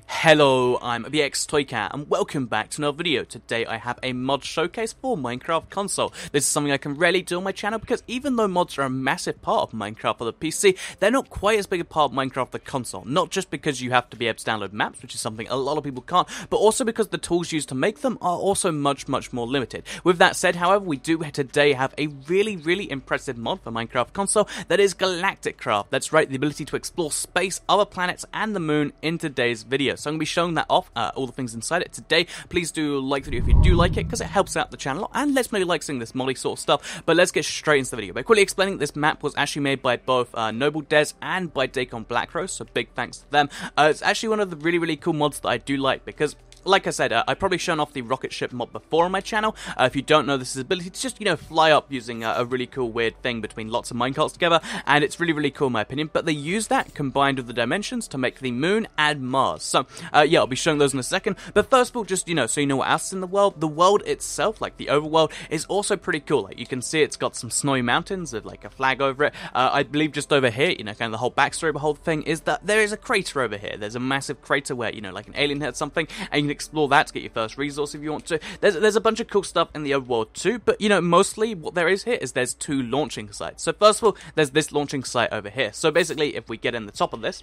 Hello, I'm VX Toycat, and welcome back to another video. Today I have a mod showcase for Minecraft console. This is something I can rarely do on my channel because even though mods are a massive part of Minecraft for the PC, they're not quite as big a part of Minecraft for the console. Not just because you have to be able to download maps, which is something a lot of people can't, but also because the tools used to make them are also much more limited. With that said, however, we do today have a really impressive mod for Minecraft console that is Galactic Craft. That's right, the ability to explore space, other planets, and the moon in today's video. So I'm going to be showing that off, all the things inside it today. Please do like the video if you do like it, because it helps out the channel, and lets me like seeing this molly sort of stuff. But let's get straight into the video. By quickly explaining, this map was actually made by both Noble Des and by Dacon Blackrose, so big thanks to them. It's actually one of the really cool mods that I do like, because like I said, I've probably shown off the rocket ship mod before on my channel. If you don't know, this is the ability to just, fly up using a really cool weird thing between lots of minecarts together, and it's really cool in my opinion. But they use that combined with the dimensions to make the moon and Mars. So, yeah, I'll be showing those in a second. But first of all, just, so you know what else is in the world itself, like the overworld, is also pretty cool. Like, you can see it's got some snowy mountains with, like, a flag over it. I believe just over here, kind of the whole backstory of the whole thing is that there is a crater over here. There's a massive crater where, like an alien had something, and you can explore that to get your first resource if you want to. There's a bunch of cool stuff in the overworld too, but mostly what there is here is there's two launching sites. So first of all, there's this launching site over here. So basically, if we get in the top of this,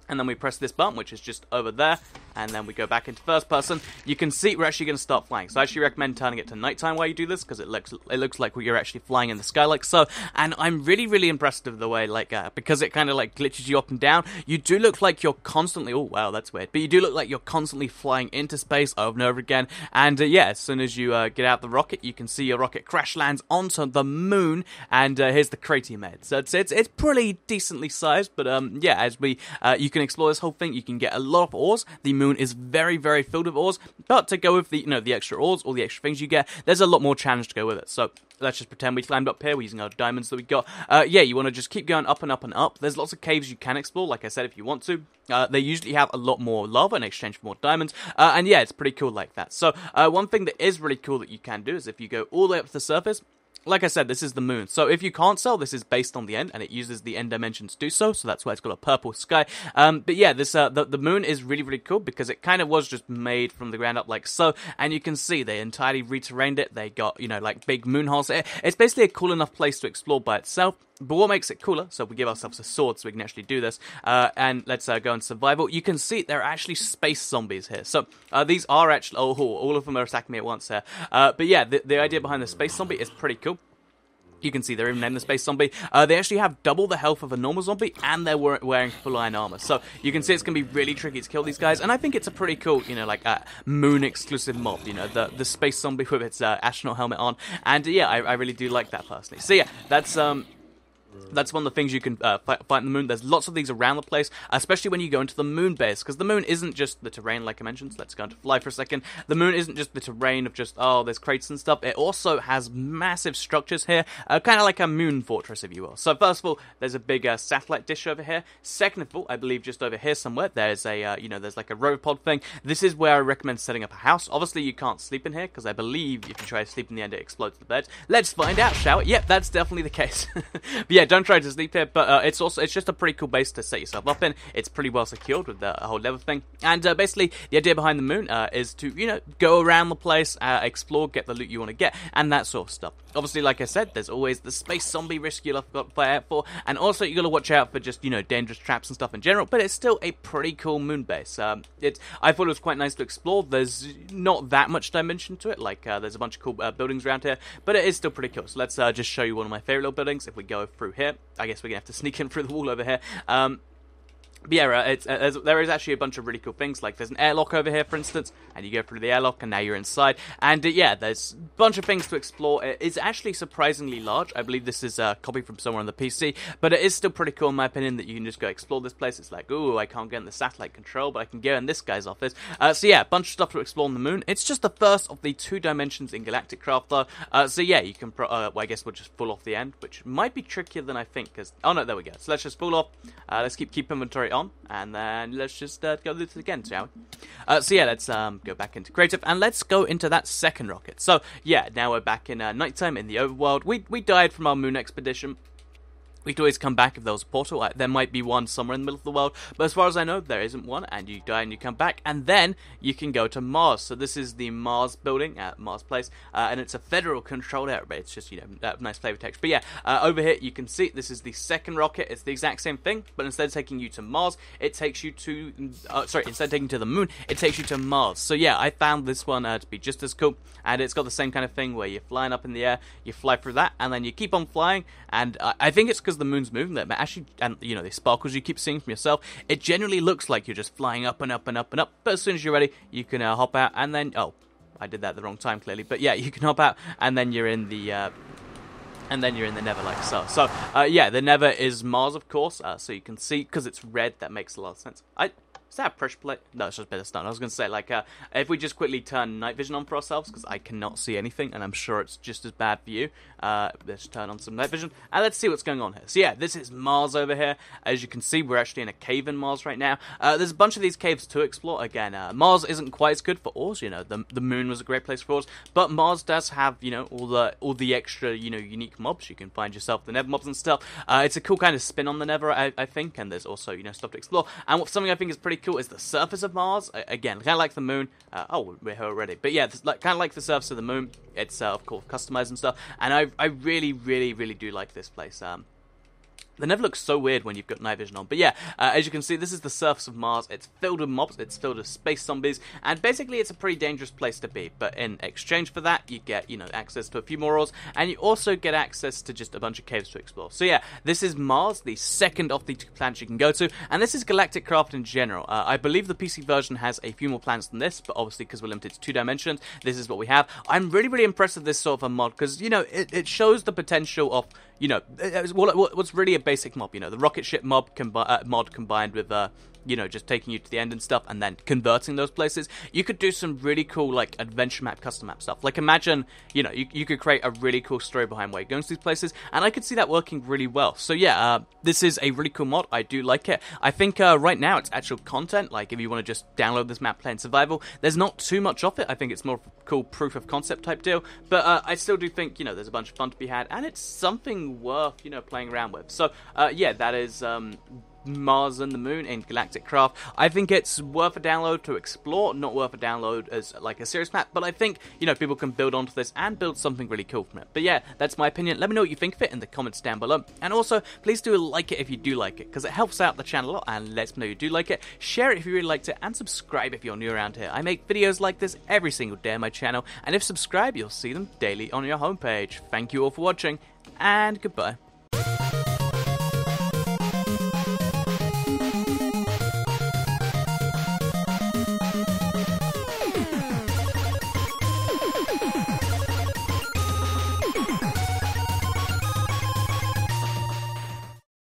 and then we press this button, which is just over there, and then we go back into first person, you can see we're actually going to start flying. So I actually recommend turning it to nighttime while you do this, because it looks like you're actually flying in the sky like so. And I'm really impressed with the way, because it kind of glitches you up and down, you do look like you're constantly, oh wow, that's weird, but you do look like you're constantly flying into space over and over again. And yeah, as soon as you get out the rocket, you can see your rocket crash lands onto the moon, and here's the crater you made. So it's pretty decently sized, but yeah, as you can explore this whole thing, you can get a lot of ores. The moon is very filled with ores, but to go with the the extra ores, all the extra things you get, there's a lot more challenge to go with it. So let's just pretend we climbed up here. We're using our diamonds that we got. Yeah, you want to just keep going up and up. There's lots of caves you can explore, like I said, if you want to. They usually have a lot more lava in exchange for more diamonds, and yeah, it's pretty cool like that. So one thing that is really cool that you can do is if you go all the way up to the surface, like I said, this is the moon. So if you can't tell, this is based on the end, and it uses the end dimensions to do so. So that's why it's got a purple sky. But yeah, this the moon is really cool because it kind of was just made from the ground up like so. And you can see they entirely re-terrained it. They got like big moon holes. It's basically a cool enough place to explore by itself. But what makes it cooler, so we give ourselves a sword so we can actually do this, and let's go in survival. You can see there are actually space zombies here. So these are actually, all of them are attacking me at once here. But yeah, the idea behind the space zombie is pretty cool. You can see they're even named the space zombie. They actually have double the health of a normal zombie, and they're wearing full iron armor. So you can see it's going to be really tricky to kill these guys, and I think it's a pretty cool, moon exclusive mob. The space zombie with its astronaut helmet on, and yeah, I really do like that personally. So yeah, that's one of the things you can fight in the moon. There's lots of these around the place, especially when you go into the moon base, because the moon isn't just the terrain, like I mentioned. So let's go into fly for a second. The moon isn't just the terrain of just, there's craters and stuff. It also has massive structures here, kind of like a moon fortress, if you will. So first of all, there's a big satellite dish over here. Second of all, I believe just over here somewhere, there's a, there's like a rover pod thing. This is where I recommend setting up a house. Obviously, you can't sleep in here, because I believe if you try to sleep in the end, it explodes the bed. Let's find out, shall we? Yep, that's definitely the case. But yeah, don't try to sleep here, but it's just a pretty cool base to set yourself up in. It's pretty well secured with the whole level thing, and basically the idea behind the moon is to go around the place, explore, get the loot you want to get, and that sort of stuff. Obviously, like I said, there's always the space zombie risk you'll have got to play out for, and also you got to watch out for just dangerous traps and stuff in general. But it's still a pretty cool moon base. I thought it was quite nice to explore. There's not that much dimension to it. Like there's a bunch of cool buildings around here, but it is still pretty cool. So let's just show you one of my favorite little buildings. If we go through here, I guess we're gonna have to sneak in through the wall over here. But yeah, there is actually a bunch of really cool things. Like there's an airlock over here, for instance, and you go through the airlock, and now you're inside. And yeah, there's a bunch of things to explore. It's actually surprisingly large. I believe this is a copy from somewhere on the PC, but it is still pretty cool in my opinion that you can just go explore this place. It's like, ooh, I can't get in the satellite control, but I can go in this guy's office. So yeah, a bunch of stuff to explore on the moon. It's just the first of the 2 dimensions in Galactic Craft, though. So yeah, you can, well, I guess we'll just fall off the end, which might be trickier than I think. Because oh no, there we go. So let's just fall off. Let's keep inventory on. And then let's just go do this again, shall we? So yeah, let's go back into creative, and let's go into that second rocket. So yeah, now we're back in nighttime in the overworld. We died from our moon expedition. we could always come back if there was a portal. There might be one somewhere in the middle of the world, but as far as I know, there isn't one, and you die and you come back, and then you can go to Mars. So this is the Mars building at Mars Place, and it's a federal controlled area, but it's just, you know, nice flavor text. But yeah, over here you can see this is the second rocket. It's the exact same thing, but instead of taking you to Mars, it takes you to, instead of taking you to the moon, it takes you to Mars. So yeah, I found this one to be just as cool, and it's got the same kind of thing where you're flying up in the air, you fly through that, and then you keep on flying, and I think it's because the moon's moving there, but actually, and you know, the sparkles you keep seeing from yourself, it generally looks like you're just flying up and up and up and up, but as soon as you're ready, you can hop out, and then, oh, I did that at the wrong time, clearly, but yeah, you can hop out, and then you're in the, Nether like so. So, yeah, the Nether is Mars, of course, so you can see, because it's red, that makes a lot of sense. Is that a pressure plate? No, it's just a bit of stun. I was going to say, like, if we just quickly turn night vision on for ourselves, because I cannot see anything, and I'm sure it's just as bad for you. Let's turn on some night vision, and let's see what's going on here. So yeah, this is Mars over here. As you can see, we're actually in a cave in Mars right now. There's a bunch of these caves to explore. Again, Mars isn't quite as good for ores, you know, the moon was a great place for ores, but Mars does have, you know, all the extra, you know, unique mobs. You can find yourself the Nether mobs and stuff. It's a cool kind of spin on the Nether, I think, and there's also, you know, stuff to explore. And something I think is pretty cool is the surface of Mars. Again, kind of like the moon. Oh, we're here already. But yeah, kind of like the surface of the moon. It's, of course, customized and stuff. And I really, really, really do like this place. The Nether looks so weird when you've got night vision on. But yeah, as you can see, this is the surface of Mars. It's filled with mobs, it's filled with space zombies, and basically it's a pretty dangerous place to be. But in exchange for that, you get, you know, access to a few more ores, and you also get access to just a bunch of caves to explore. So yeah, this is Mars, the second of the 2 planets you can go to, and this is Galactic Craft in general. I believe the PC version has a few more planets than this, but obviously because we're limited to 2 dimensions, this is what we have. I'm really, really impressed with this sort of a mod, because, you know, it shows the potential of, you know, what's really a basic mob, you know, the rocket ship mob mod combined with, you know, just taking you to the end and stuff, and then converting those places. You could do some really cool, like, adventure map, custom map stuff. Like, imagine, you know, you could create a really cool story behind where you're going to these places, and I could see that working really well. So yeah, this is a really cool mod. I do like it. I think right now it's actual content. Like, if you want to just download this map, play in survival, there's not too much of it. I think it's more of a cool proof of concept type deal, but I still do think, you know, there's a bunch of fun to be had, and it's something worth, you know, playing around with. So yeah, that is Mars and the Moon in Galactic Craft. I think it's worth a download to explore, not worth a download as like a serious map, but I think, you know, people can build onto this and build something really cool from it. But yeah, that's my opinion. Let me know what you think of it in the comments down below, and also please do like it if you do like it, because it helps out the channel a lot and lets me know you do like it. Share it if you really liked it, and subscribe if you're new around here. I make videos like this every single day on my channel, and if subscribed, you'll see them daily on your homepage. Thank you all for watching, and goodbye.